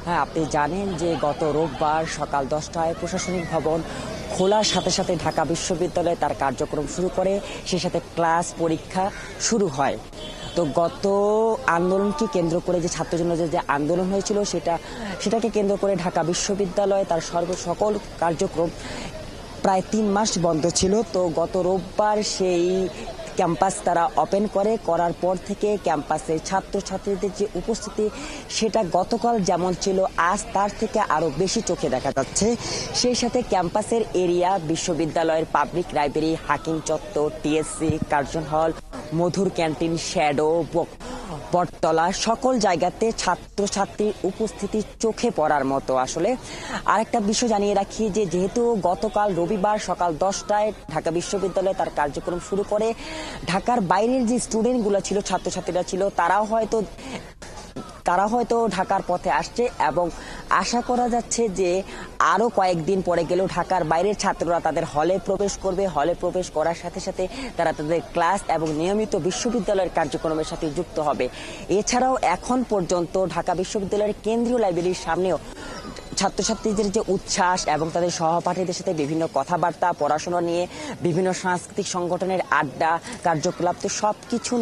হ্যাঁ, আপনি জানেন যে গত রোববার সকাল 10টায় প্রশাসনিক ভবন খোলার সাথে সাথে ঢাকা বিশ্ববিদ্যালয় তার কার্যক্রম শুরু করে, সেই সাথে ক্লাস পরীক্ষা শুরু হয়। তো গত আন্দোলনকে কেন্দ্র করে যে ছাত্র জনতার যে আন্দোলন হয়েছিল সেটাকে কেন্দ্র করে ঢাকা বিশ্ববিদ্যালয় তার সকল কার্যক্রম প্রায় 3 মাস বন্ধ ছিল। তো গত রোববার সেই ক্যাম্পাস তারা ওপেন করার পর থেকে ক্যাম্পাসে ছাত্রছাত্রীদের যে উপস্থিতি সেটা গতকাল যেমন ছিল আজ তার থেকে আরও বেশি চোখে দেখা যাচ্ছে। সেই সাথে ক্যাম্পাসের এরিয়া, বিশ্ববিদ্যালয়ের পাবলিক লাইব্রেরি, হাকিম চত্বর, টিএসসি, কার্জন হল, মধুর ক্যান্টিন, শ্যাডো, বটতলা সকল জায়গাতে ছাত্রছাত্রীর উপস্থিতি চোখে পড়ার মতো। আসলে আরেকটা বিষয় জানিয়ে রাখি যে যেহেতু গতকাল রবিবার সকাল 10টায় ঢাকা বিশ্ববিদ্যালয় তার কার্যক্রম শুরু করে, ঢাকার বাইরের যে স্টুডেন্টগুলো ছিল, ছাত্রছাত্রীরা ছিল, তারা হয়তো ঢাকার পথে আসছে এবং আশা করা যাচ্ছে যে আরও কয়েকদিন পরে গেলেও ঢাকার বাইরের ছাত্ররা তাদের হলে প্রবেশ করবে। হলে প্রবেশ করার সাথে সাথে তারা তাদের ক্লাস এবং নিয়মিত বিশ্ববিদ্যালয়ের কার্যক্রমের সাথে যুক্ত হবে। এছাড়াও এখন পর্যন্ত ঢাকা বিশ্ববিদ্যালয়ের কেন্দ্রীয় লাইব্রেরির সামনেও ছাত্রছাত্রীদের যে উচ্ছ্বাস এবং তাদের সহপাঠীদের সাথে বিভিন্ন কথাবার্তা, পড়াশোনা নিয়ে বিভিন্ন সাংস্কৃতিক সংগঠনের আড্ডা, কার্যকলাপ, তো সবকিছু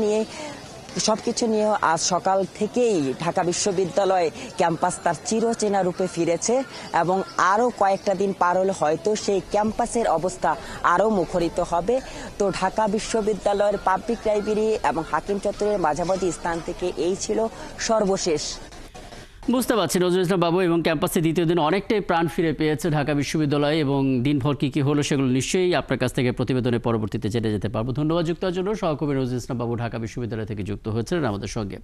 নিয়ে আজ সকাল থেকেই ঢাকা বিশ্ববিদ্যালয় ক্যাম্পাস তার চিরচেনা রূপে ফিরেছে এবং আরও কয়েকটা দিন পার হলে হয়তো সেই ক্যাম্পাসের অবস্থা আরও মুখরিত হবে। তো ঢাকা বিশ্ববিদ্যালয়ের পাবলিক লাইব্রেরি এবং হাকিম চত্বরের মাঝামাঝি স্থান থেকে এই ছিল সর্বশেষ। বুঝতে পারছি নজরুল ইসলাম বাবু, এবং ক্যাম্পাসে দ্বিতীয় দিন অনেকটাই প্রাণ ফিরে পেয়েছে ঢাকা বিশ্ববিদ্যালয়, এবং দিনভর কী কী হলো সেগুলো নিশ্চয়ই আপনার কাছ থেকে প্রতিবেদনের পরবর্তীতে জেনে যেতে পারবো। ধন্যবাদ যুক্ত হওয়ার জন্য। সহকর্মী নজরুল ইসলাম বাবু ঢাকা বিশ্ববিদ্যালয় থেকে যুক্ত হয়েছিলেন আমাদের সঙ্গে।